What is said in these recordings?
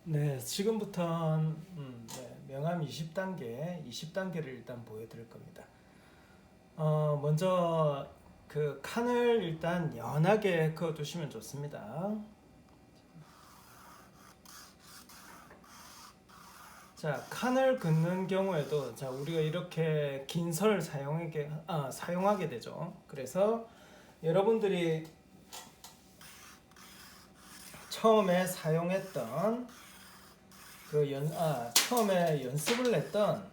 네, 지금부터 네, 명암 20단계를 일단 보여드릴 겁니다. 먼저 그 칸을 일단 연하게 그어두시면 좋습니다. 자, 칸을 긋는 경우에도 자 우리가 이렇게 긴 선을 사용하게 되죠. 그래서 여러분들이 처음에 사용했던 처음에 연습을 했던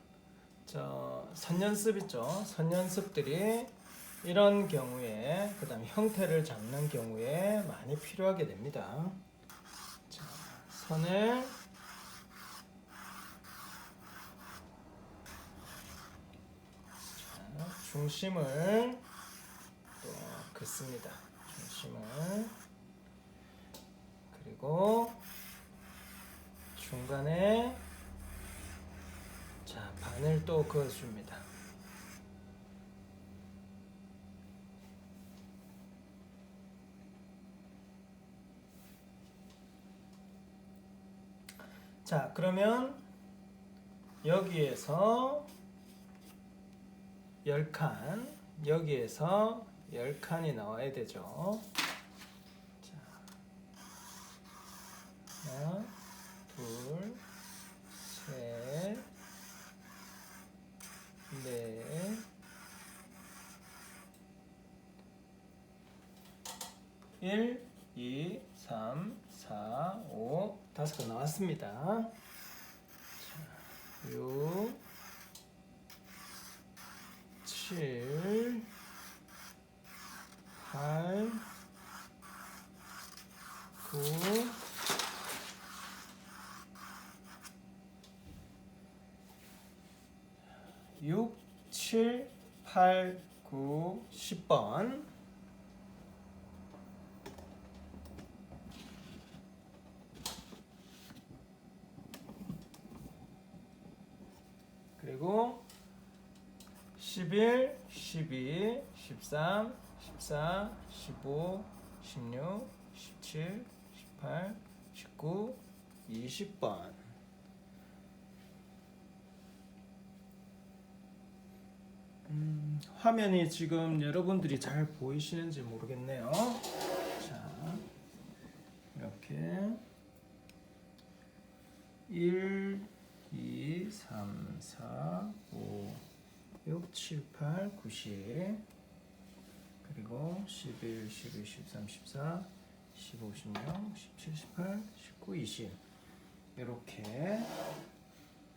저 선연습 있죠. 선연습들이 이런 경우에 그다음 형태를 잡는 경우에 많이 필요하게 됩니다. 자, 선을 중심을 또 긋습니다. 중심을 그리고 중간에 자 반을 또 그어줍니다. 자 그러면 여기에서 10칸 여기에서 10칸이 나와야 되죠. 자, 하나, 둘, 셋, 넷, 1, 2, 3, 4, 5, 5개 나왔습니다. 자, 6, 7, 8, 9, 6, 7, 8, 9, 10번. 그리고 11, 12, 13, 14, 15, 16, 17, 18, 19, 20번. 화면이 지금 여러분들이 잘 보이시는지 모르겠네요. 자, 이렇게 1, 2, 3, 4, 5, 6, 7, 8, 9, 10 그리고 11, 12, 13, 14, 15, 16, 17, 18, 19, 20 이렇게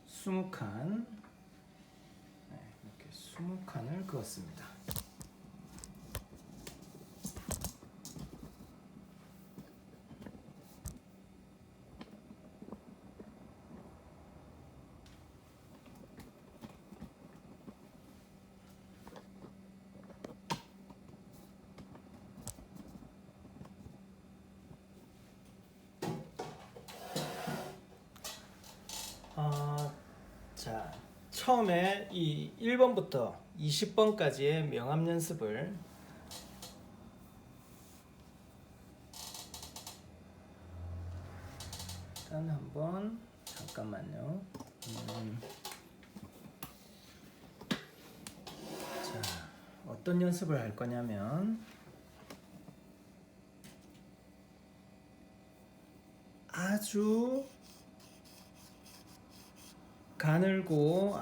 20칸 이렇게 20칸을 그었습니다. 자, 처음에 이 1번부터 20번까지의 명암 연습을 일단 한번 잠깐만요. 자, 어떤 연습을 할 거냐면 아주 가늘고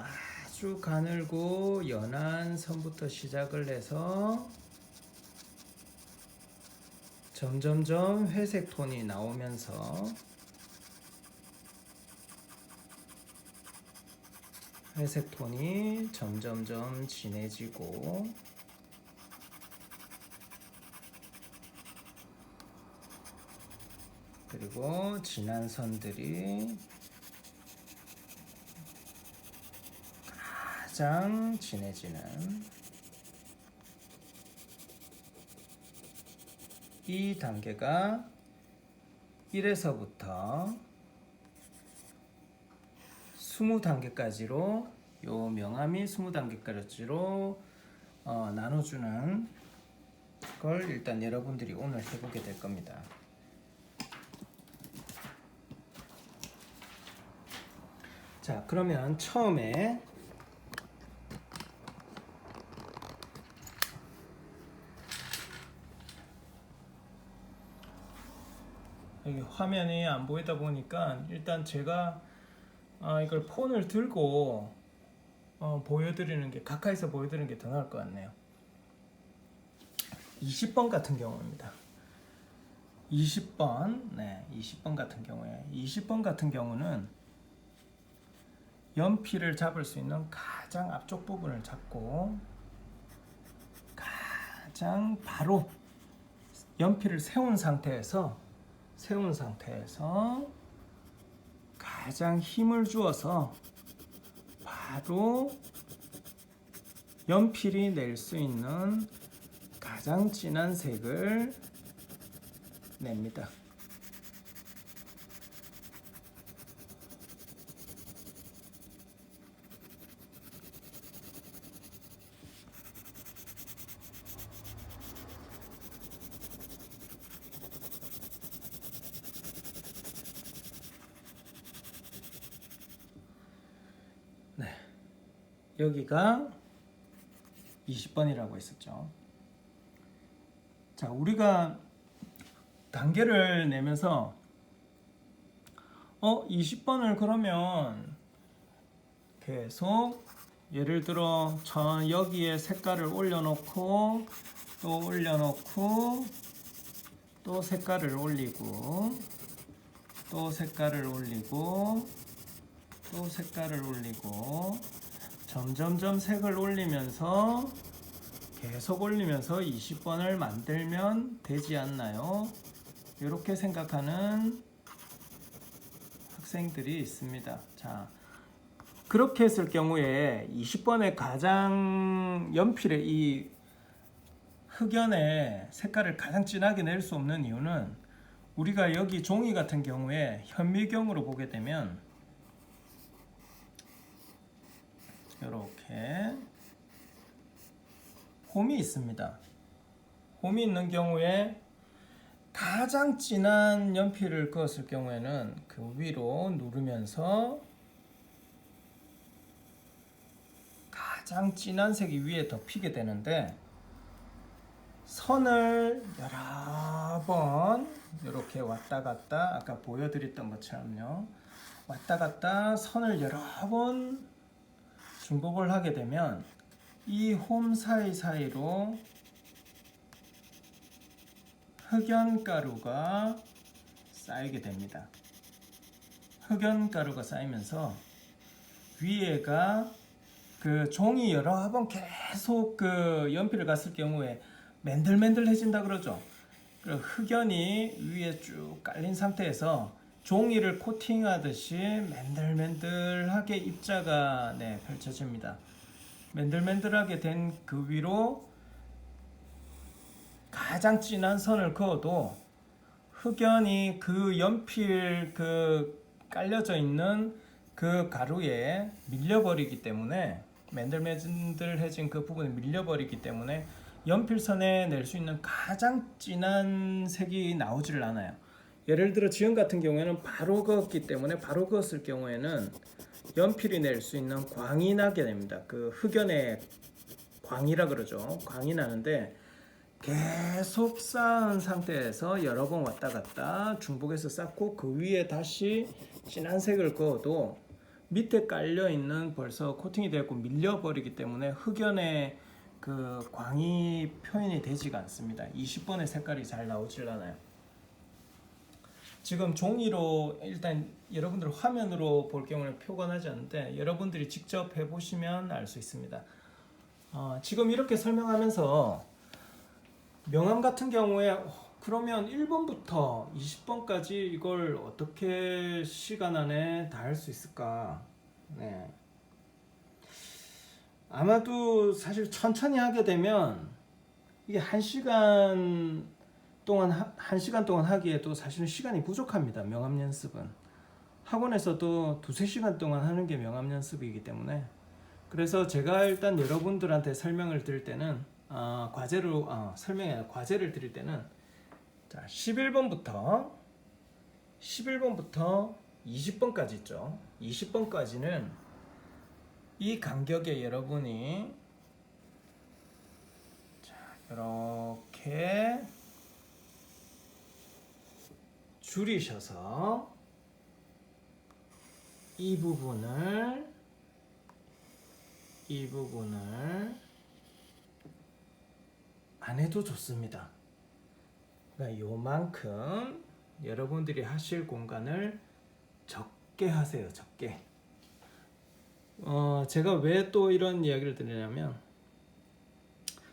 연한 선부터 시작을 해서 점점점 회색 톤이 나오면서 회색 톤이 점점점 진해지고 그리고 진한 선들이 가장 진해지는 이 단계가 1에서부터 20단계까지로 요 명암이 20단계까지로 나눠주는 걸 일단 여러분들이 오늘 해보게 될 겁니다. 자, 그러면 처음에 여기 화면이 안 보이다 보니까 일단 제가 이걸 폰을 들고 보여드리는 게, 가까이서 보여드리는 게 더 나을 것 같네요. 20번 같은 경우입니다. 20번, 네, 20번 같은 경우에 20번 같은 경우는 연필을 잡을 수 있는 가장 앞쪽 부분을 잡고 가장 바로 연필을 세운 상태에서 가장 힘을 주어서 바로 연필이 낼 수 있는 가장 진한 색을 냅니다. 네, 여기가 20번이라고 했었죠. 자, 우리가 단계를 내면서 20번을 그러면 계속 예를 들어 여기에 색깔을 올려놓고 또 올려놓고 또 색깔을 올리고 또 색깔을 올리고 또 색깔을 올리고 점점점 색을 올리면서 계속 올리면서 20번을 만들면 되지 않나요? 이렇게 생각하는 학생들이 있습니다. 자, 그렇게 했을 경우에 20번의 가장 연필의 이 흑연의 색깔을 가장 진하게 낼 수 없는 이유는, 우리가 여기 종이 같은 경우에 현미경으로 보게 되면 이렇게 홈이 있습니다. 홈이 있는 경우에 가장 진한 연필을 그었을 경우에는 그 위로 누르면서 가장 진한 색이 위에 덮이게 되는데, 선을 여러 번 이렇게 왔다 갔다, 아까 보여드렸던 것처럼요, 왔다 갔다 선을 여러 번 중복을 하게 되면 이 홈 사이사이로 흑연가루가 쌓이게 됩니다. 흑연가루가 쌓이면서 위에가 그 종이 여러 번 계속 그 연필을 갔을 경우에 맨들맨들해진다 그러죠. 그 흑연이 위에 쭉 깔린 상태에서 종이를 코팅하듯이 맨들맨들하게 입자가 펼쳐집니다. 맨들맨들하게 된 그 위로 가장 진한 선을 그어도 흑연이 그 연필 그 깔려져 있는 그 가루에 밀려버리기 때문에, 맨들맨들해진 그 부분에 밀려버리기 때문에 연필선에 낼 수 있는 가장 진한 색이 나오지를 않아요. 예를 들어 지금 같은 경우에는 바로 그었기 때문에, 바로 그었을 경우에는 연필이 낼 수 있는 광이 나게 됩니다. 그 흑연의 광이라 그러죠. 광이 나는데, 계속 쌓은 상태에서 여러 번 왔다 갔다 중복해서 쌓고 그 위에 다시 진한 색을 그어도 밑에 깔려 있는 벌써 코팅이 되었고 밀려버리기 때문에 흑연의 그 광이 표현이 되지가 않습니다. 20번의 색깔이 잘 나오질 않아요. 지금 종이로 일단 여러분들 화면으로 볼 경우는 표현하지 않는데, 여러분들이 직접 해보시면 알 수 있습니다. 지금 이렇게 설명하면서 명암 같은 경우에 그러면 1번부터 20번까지 이걸 어떻게 시간 안에 다 할 수 있을까? 네. 아마도 사실 천천히 하게 되면 이게 1시간 동안 하기에도 사실은 시간이 부족합니다. 명암 연습은 학원에서도 2-3시간 동안 하는 게 명암 연습이기 때문에, 그래서 제가 일단 여러분들한테 설명을 드릴 때는 과제로 과제를 드릴 때는 자, 11번부터 20번까지 있죠. 20번까지는 이 간격에 여러분이 자, 이렇게 줄이셔서 이 부분을 안 해도 좋습니다. 그러니까 요만큼 여러분들이 하실 공간을 적게 하세요. 적게. 제가 왜 또 이런 이야기를 드리냐면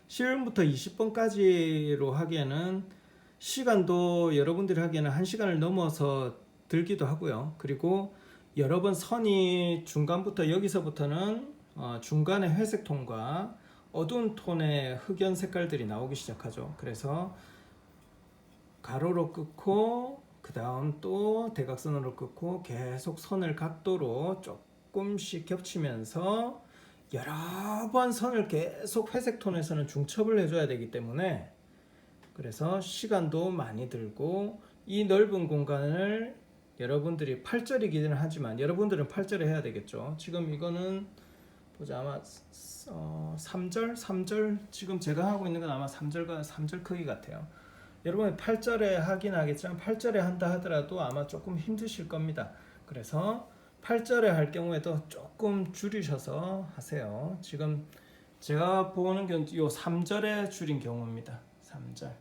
10번부터 20번까지로 하기에는 시간도 여러분들이 하기에는 1시간을 넘어서 들기도 하고요. 그리고 여러 번 선이 중간부터 여기서부터는 중간에 회색 톤과 어두운 톤의 흑연 색깔들이 나오기 시작하죠. 그래서 가로로 끊고 그 다음 또 대각선으로 끊고 계속 선을 각도로 조금씩 겹치면서 여러 번 선을 계속 회색 톤에서는 중첩을 해줘야 되기 때문에 그래서 시간도 많이 들고 이 넓은 공간을 여러분들이 8절이기는 하지만 여러분들은 8절에 해야 되겠죠. 지금 이거는 보자 아마 3절 지금 제가 하고 있는 건 아마 3절 크기 같아요. 여러분이 8절에 하긴 하겠지만 8절에 한다 하더라도 아마 조금 힘드실 겁니다. 그래서 8절에 할 경우에도 조금 줄이셔서 하세요. 지금 제가 보는 게 요 3절에 줄인 경우입니다. 3절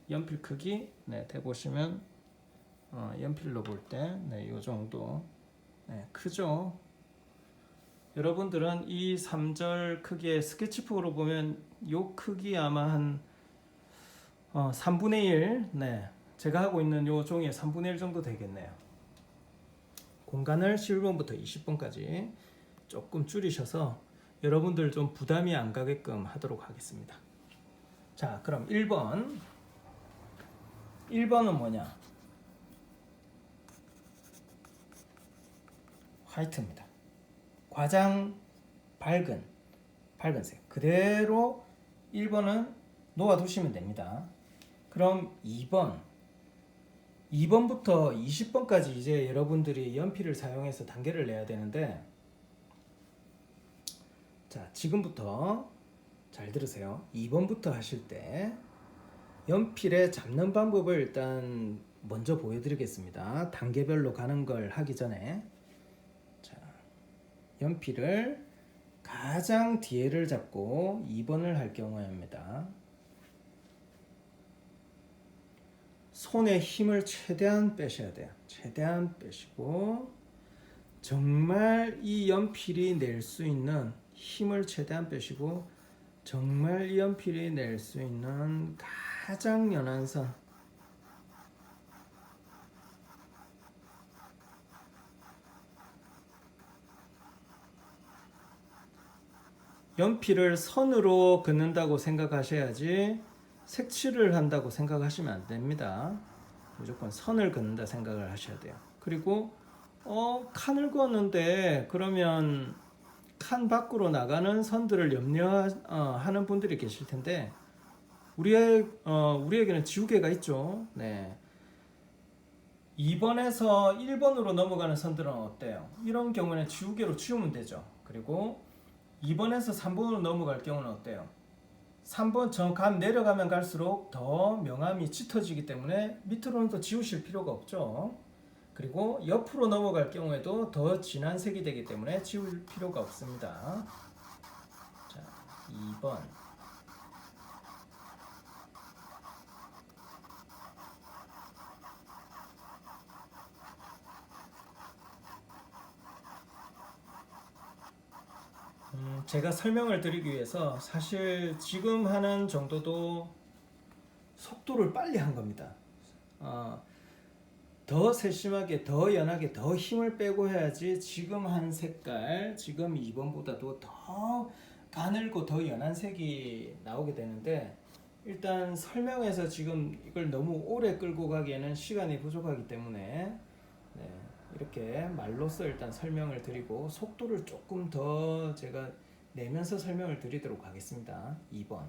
연필 크기 대보시면 연필로 볼 때 요 정도 크죠. 여러분들은 이 3절 크기의 스케치북으로 보면 요 크기 아마 한 3분의 1 제가 하고 있는 요 종이의 3분의 1 정도 되겠네요. 공간을 11번부터 20번까지 조금 줄이셔서 여러분들 좀 부담이 안 가게끔 하도록 하겠습니다. 자, 그럼 1번은 뭐냐? 화이트입니다. 가장 밝은 색 그대로 1번은 놓아두시면 됩니다. 그럼 2번부터 20번까지 이제 여러분들이 연필을 사용해서 단계를 내야 되는데 자, 지금부터 잘 들으세요. 2번부터 하실 때 연필에 잡는 방법을 일단 먼저 보여드리겠습니다. 단계별로 가는 걸 하기 전에 자, 연필을 가장 뒤에를 잡고 2번을 할 경우입니다. 손에 힘을 최대한 빼셔야 돼요. 최대한 빼시고 정말 이 연필이 낼 수 있는 힘을 최대한 빼시고 정말 이 연필이 낼 수 있는 가장 연한 선 연필을 선으로 긋는다고 생각하셔야지 색칠을 한다고 생각하시면 안 됩니다. 무조건 선을 긋는다 생각을 하셔야 돼요. 그리고 칸을 그었는데 그러면 칸 밖으로 나가는 선들을 염려하는 분들이 계실 텐데 우리에게는 지우개가 있죠. 2번에서 1번으로 넘어가는 선들은 어때요? 이런 경우는 지우개로 지우면 되죠. 그리고 2번에서 3번으로 넘어갈 경우는 어때요? 3번 감 내려가면 갈수록 더 명암이 짙어지기 때문에 밑으로는 더 지우실 필요가 없죠. 그리고 옆으로 넘어갈 경우에도 더 진한 색이 되기 때문에 지울 필요가 없습니다. 자, 2번. 제가 설명을 드리기 위해서 사실 지금 하는 정도도 속도를 빨리 한 겁니다. 더 세심하게, 더 연하게, 더 힘을 빼고 해야지 지금 한 색깔, 지금 2번보다도 더 가늘고 더 연한 색이 나오게 되는데 일단 설명해서 지금 이걸 너무 오래 끌고 가기에는 시간이 부족하기 때문에 이렇게 말로써 일단 설명을 드리고 속도를 조금 더 제가 내면서 설명을 드리도록 하겠습니다. 2번.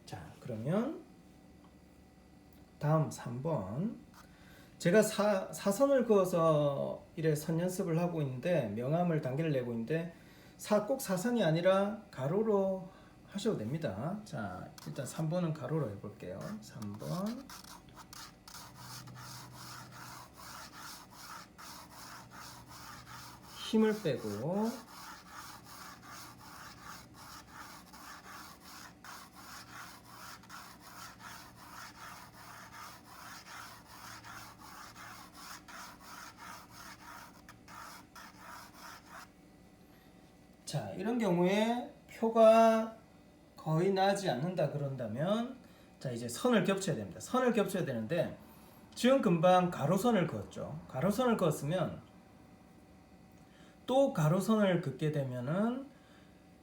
자, 그러면 다음 3번. 제가 사선을 그어서 이래 선 연습을 하고 있는데 명암을 단계를 내고 있는데 꼭 사선이 아니라 가로로 하셔도 됩니다. 자, 일단 3번은 가로로 해볼게요. 3번 힘을 빼고 자, 이런 경우에 표가 거의 나지 않는다 그런다면 자, 이제 선을 겹쳐야 됩니다. 선을 겹쳐야 되는데 지금 금방 가로선을 그었죠. 가로선을 그었으면 또 가로선을 긋게 되면은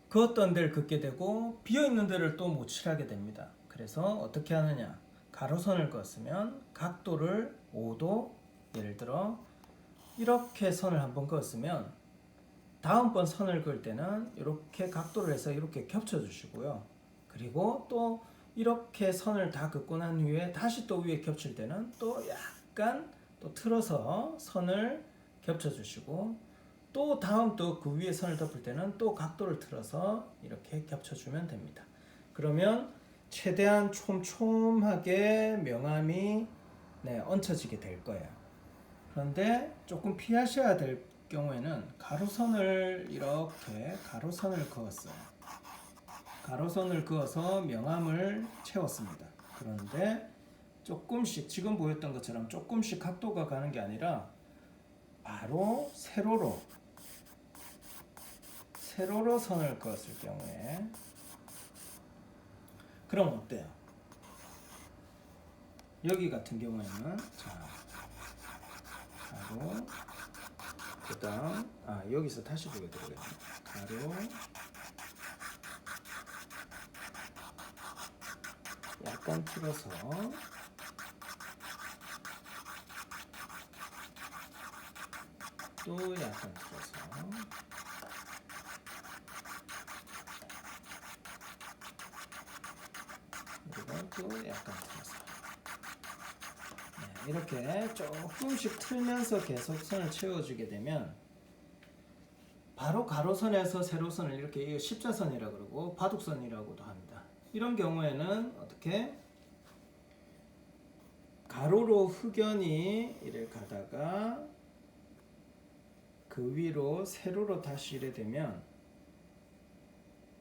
그었던 데를 긋게 되고 비어있는 데를 또 못 칠하게 됩니다. 그래서 어떻게 하느냐, 가로선을 그었으면 각도를 5도, 예를 들어 이렇게 선을 한번 그었으면 다음번 선을 그을 때는 이렇게 각도를 해서 이렇게 겹쳐 주시고요. 그리고 또 이렇게 선을 다 긋고 난 후에 다시 또 위에 겹칠 때는 또 약간 또 틀어서 선을 겹쳐 주시고 또 다음 또 그 위에 선을 덮을 때는 또 각도를 틀어서 이렇게 겹쳐주면 됩니다. 그러면 최대한 촘촘하게 명암이 얹혀지게 될 거예요. 그런데 조금 피하셔야 될 경우에는 가로선을 이렇게 가로선을 그었어요. 가로선을 그어서 명암을 채웠습니다. 그런데 조금씩 지금 보였던 것처럼 조금씩 각도가 가는 게 아니라 바로 세로로 선을 그었을 경우에 그럼 어때요? 여기 같은 경우에는 자, 가로 그 다음 여기서 다시 보여드리겠습니다. 가로 약간 틀어서 또 약간 틀어서 그리고 또 약간 틀어서 이렇게 조금씩 틀면서 계속 선을 채워주게 되면 바로 가로선에서 세로선을 이렇게 십자선이라고 그러고 바둑선이라고도 합니다. 이런 경우에는 어떻게 가로로 흑연이 이래 가다가 그 위로 세로로 다시 이래 되면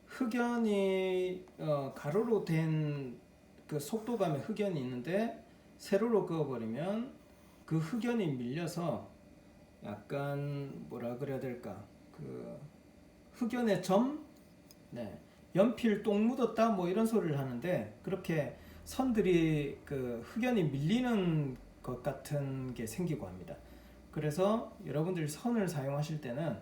흑연이 가로로 된 그 속도감의 흑연이 있는데 세로로 그어버리면 그 흑연이 밀려서 약간 뭐라 그래야 될까, 그 흑연의 점, 연필 똥 묻었다 뭐 이런 소리를 하는데 그렇게 선들이 그 흑연이 밀리는 것 같은 게 생기고 합니다. 그래서 여러분들이 선을 사용하실 때는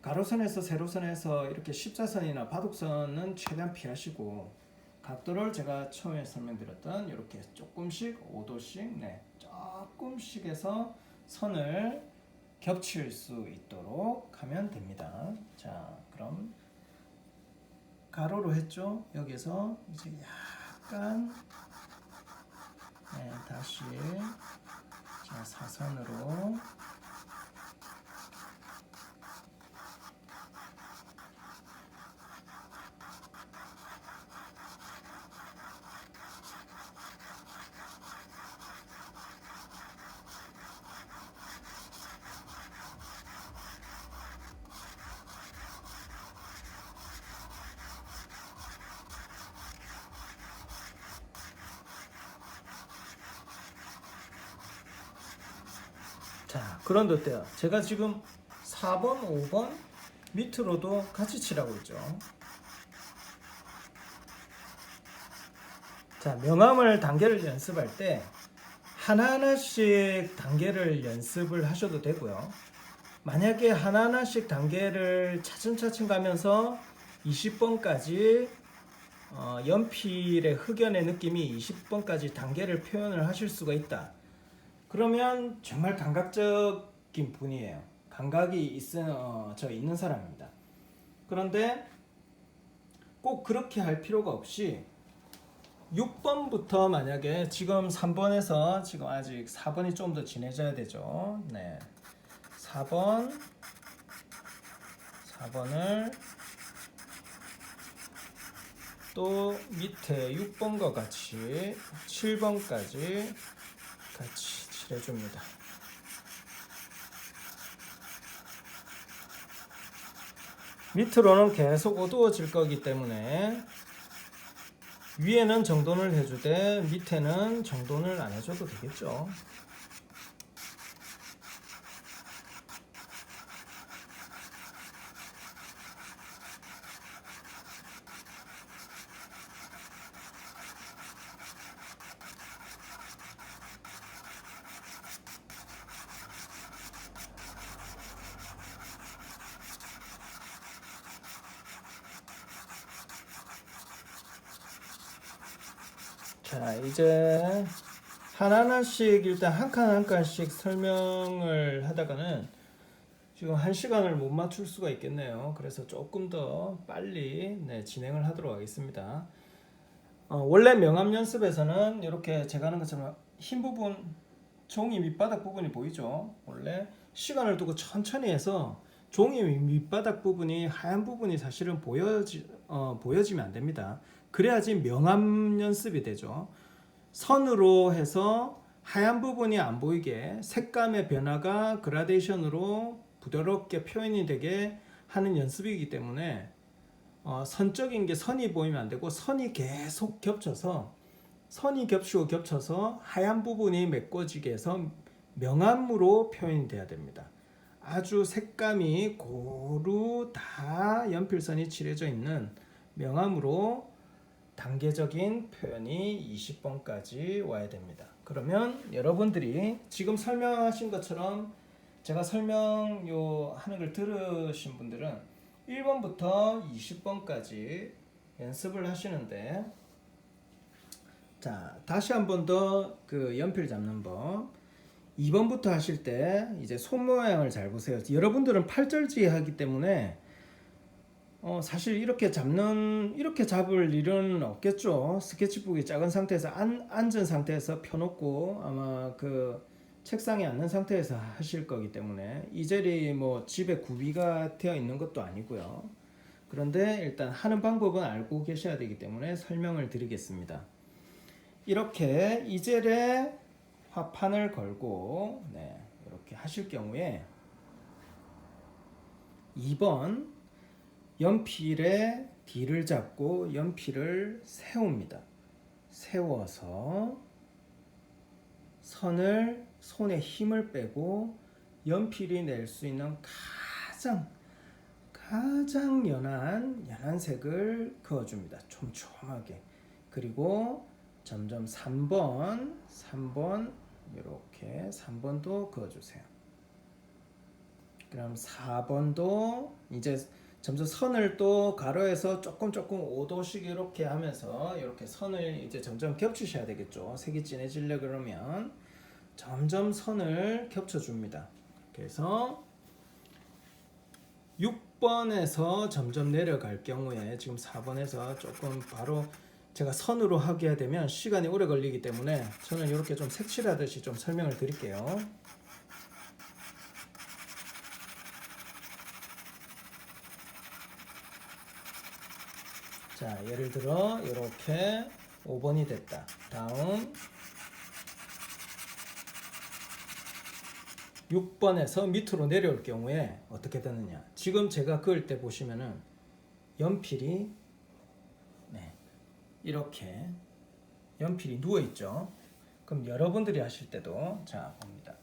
가로선에서 세로선에서 이렇게 십자선이나 바둑선은 최대한 피하시고 각도를 제가 처음에 설명드렸던 이렇게 조금씩 5도씩 조금씩 해서 선을 겹칠 수 있도록 하면 됩니다. 자, 그럼 가로로 했죠? 여기서 이제 약간 다시 자, 사선으로 자, 그런데 어때요? 제가 지금 4번, 5번 밑으로도 같이 칠하고 있죠. 자, 명암을 단계를 연습할 때 하나하나씩 단계를 연습을 하셔도 되고요. 만약에 하나하나씩 단계를 차츰차츰 가면서 20번까지 연필의 흑연의 느낌이 20번까지 단계를 표현을 하실 수가 있다. 그러면 정말 감각적인 분이에요. 감각이 있는 사람입니다. 그런데 꼭 그렇게 할 필요가 없이 6번부터 만약에 지금 3번에서 지금 아직 4번이 좀 더 진해져야 되죠. 네. 4번을 또 밑에 6번과 같이 7번까지 같이 칠해줍니다. 밑으로는 계속 어두워질 거기 때문에 위에는 정돈을 해주되 밑에는 정돈을 안 해줘도 되겠죠. 자, 이제 하나하나씩 일단 한 칸 한 칸씩 설명을 하다가는 지금 1시간을 못 맞출 수가 있겠네요. 그래서 조금 더 빨리 진행을 하도록 하겠습니다. 원래 명암 연습에서는 이렇게 제가 하는 것처럼 흰 부분, 종이 밑바닥 부분이 보이죠? 원래 시간을 두고 천천히 해서 종이 밑바닥 부분이 하얀 부분이 사실은 보여지면 안 됩니다. 그래야지 명암 연습이 되죠. 선으로 해서 하얀 부분이 안 보이게 색감의 변화가 그라데이션으로 부드럽게 표현이 되게 하는 연습이기 때문에 선적인 게 선이 보이면 안 되고 선이 계속 겹쳐서 선이 겹쳐서 하얀 부분이 메꿔지게 해서 명암으로 표현이 돼야 됩니다. 아주 색감이 고루 다 연필선이 칠해져 있는 명암으로 단계적인 표현이 20번까지 와야 됩니다. 그러면 여러분들이 지금 설명하신 것처럼 제가 설명 하는 걸 들으신 분들은 1번부터 20번까지 연습을 하시는데, 자, 다시 한 번 더 그 연필 잡는 법. 2번부터 하실 때 이제 손 모양을 잘 보세요. 여러분들은 팔절지 하기 때문에 사실 이렇게 잡을 일은 없겠죠. 스케치북이 작은 상태에서 앉은 상태에서 펴놓고 아마 그 책상에 앉는 상태에서 하실 거기 때문에 이 젤이 뭐 집에 구비가 되어 있는 것도 아니고요. 그런데 일단 하는 방법은 알고 계셔야 되기 때문에 설명을 드리겠습니다. 이렇게 이 젤에 화판을 걸고 이렇게 하실 경우에 2번 연필의 D를 잡고 연필을 세웁니다. 세워서 선을 손에 힘을 빼고 연필이 낼 수 있는 가장 연한 색을 그어줍니다. 촘촘하게. 그리고 점점 3번 이렇게 3번도 그어주세요. 그럼 4번도 이제 점점 선을 또 가로에서 조금 5도씩 이렇게 하면서 이렇게 선을 이제 점점 겹치셔야 되겠죠. 색이 진해지려 그러면 점점 선을 겹쳐줍니다. 그래서 6번에서 점점 내려갈 경우에 지금 4번에서 조금 바로 제가 선으로 하게 되면 시간이 오래 걸리기 때문에 저는 이렇게 좀 색칠하듯이 좀 설명을 드릴게요. 자, 예를 들어 이렇게 5번이 됐다. 다음 6번에서 밑으로 내려올 경우에 어떻게 되느냐. 지금 제가 그을 때 보시면은 연필이 이렇게 연필이 누워 있죠. 그럼 여러분들이 하실 때도 자 봅니다.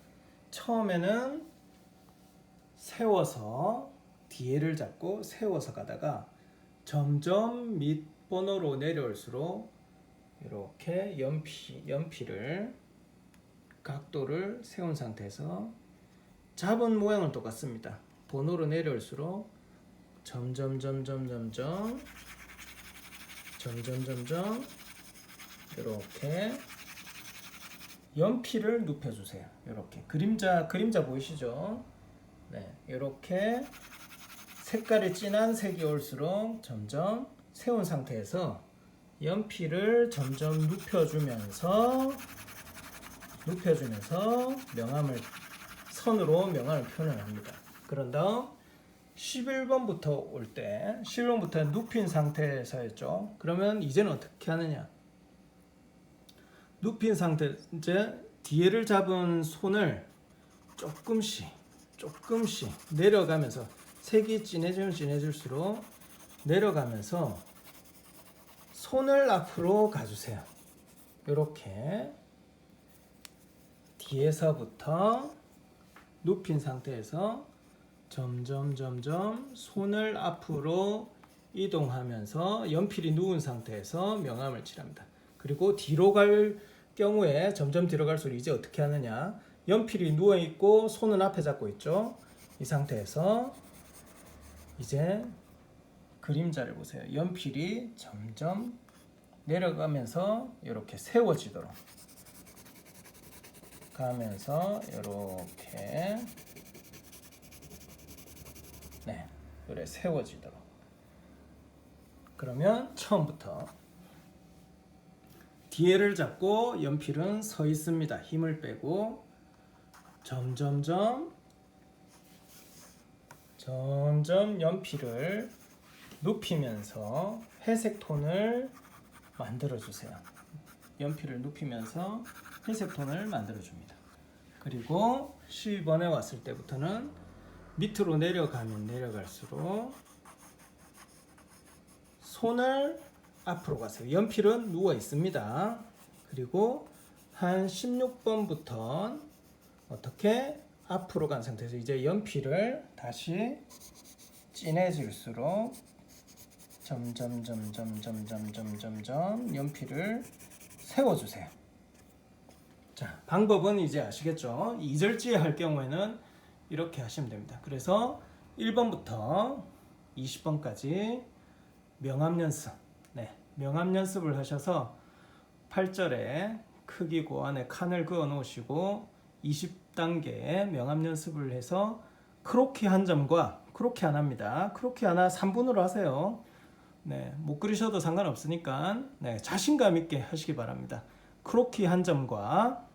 처음에는 세워서 뒤에를 잡고 세워서 가다가 점점 밑번호로 내려올수록 이렇게 연필을 각도를 세운 상태에서 잡은 모양은 똑같습니다. 번호로 내려올수록 점점 이렇게 연필을 눕혀주세요. 이렇게 그림자 보이시죠? 이렇게 색깔이 진한 색이 올수록 점점 세운 상태에서 연필을 점점 눕혀주면서 명암을 선으로 명암을 표현합니다. 그런 다음 11번부터 올 때 11번부터 눕힌 상태에서였죠. 그러면 이제는 어떻게 하느냐? 눕힌 상태 이제 뒤에를 잡은 손을 조금씩 내려가면서 색이 진해질수록 내려가면서 손을 앞으로 가주세요. 이렇게 뒤에서부터 눕힌 상태에서 점점 손을 앞으로 이동하면서 연필이 누운 상태에서 명암을 칠합니다. 그리고 뒤로 갈 경우에 점점 뒤로 갈수록 이제 어떻게 하느냐? 연필이 누워 있고 손은 앞에 잡고 있죠. 이 상태에서 이제 그림자를 보세요. 연필이 점점 내려가면서 이렇게 세워지도록 가면서 이렇게 이렇게 세워지도록. 그러면 처음부터 뒤에를 잡고 연필은 서 있습니다. 힘을 빼고 점점 연필을 눕히면서 회색 톤을 만들어 주세요. 연필을 눕히면서 회색 톤을 만들어 줍니다. 그리고 12번에 왔을 때부터는 밑으로 내려가면 내려갈수록 손을 앞으로 가세요. 연필은 누워 있습니다. 그리고 한 16번부터 어떻게 앞으로 간 상태에서 이제 연필을 다시 진해질수록 점점 연필을 세워주세요. 자, 방법은 이제 아시겠죠? 2절지에 할 경우에는 이렇게 하시면 됩니다. 그래서 1번부터 20번까지 명암 연습, 명암 연습을 하셔서 8절에 크기 고안에 칸을 그어 놓으시고 20단계의 명암 연습을 해서 크로키 한 점과 크로키 하나입니다. 크로키 하나 3분으로 하세요. 못 그리셔도 상관없으니까 자신감 있게 하시기 바랍니다. 크로키 한 점과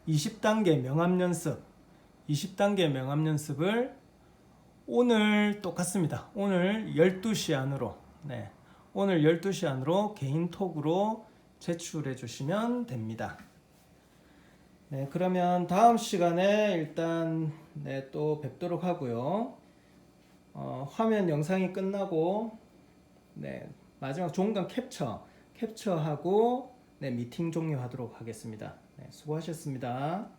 20단계 명암 연습, 20단계 명암 연습을 오늘 똑같습니다. 오늘 12시 안으로 오늘 12시 안으로 개인톡으로 제출해 주시면 됩니다. 그러면 다음 시간에 일단 또 뵙도록 하고요. 화면 영상이 끝나고 마지막 종강 캡처하고 미팅 종료하도록 하겠습니다. 수고하셨습니다.